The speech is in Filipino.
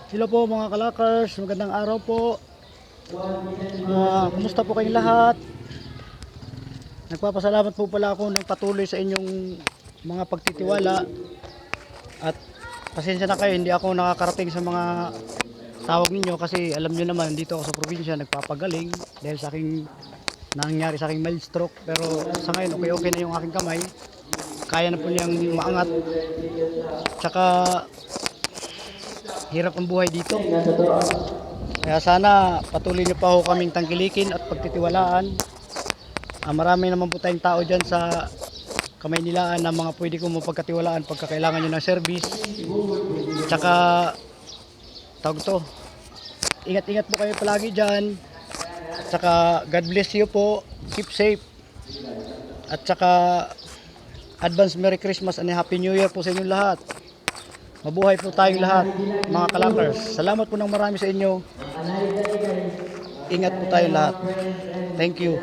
Hello po mga kalakers, magandang araw po. Kumusta po kayong lahat? Nagpapasalamat po pala ako ng patuloy sa inyong mga pagtitiwala. At pasensya na kayo, hindi ako nakakarating sa mga tawag ninyo kasi alam nyo naman dito ako sa probinsya nagpapagaling dahil sa aking nangyari sa aking mild stroke. Pero sa ngayon okay na yung aking kamay, kaya na po niyang maangat. Tsaka hirap ang buhay dito. Kaya sana patuloy niyo pa ho kaming tangkilikin at pagtitiwalaan. Marami naman po tayong tao dyan sa Kamaynilaan na mga pwede kong mapagkatiwalaan pagka kailangan nyo ng service. Tsaka tawag to, ingat-ingat po kayo palagi dyan. Tsaka God bless you po, keep safe. At tsaka advance Merry Christmas and Happy New Year po sa inyong lahat. Mabuhay po tayong lahat mga kalakers. Salamat po ng marami sa inyo. Ingat po tayong lahat. Thank you.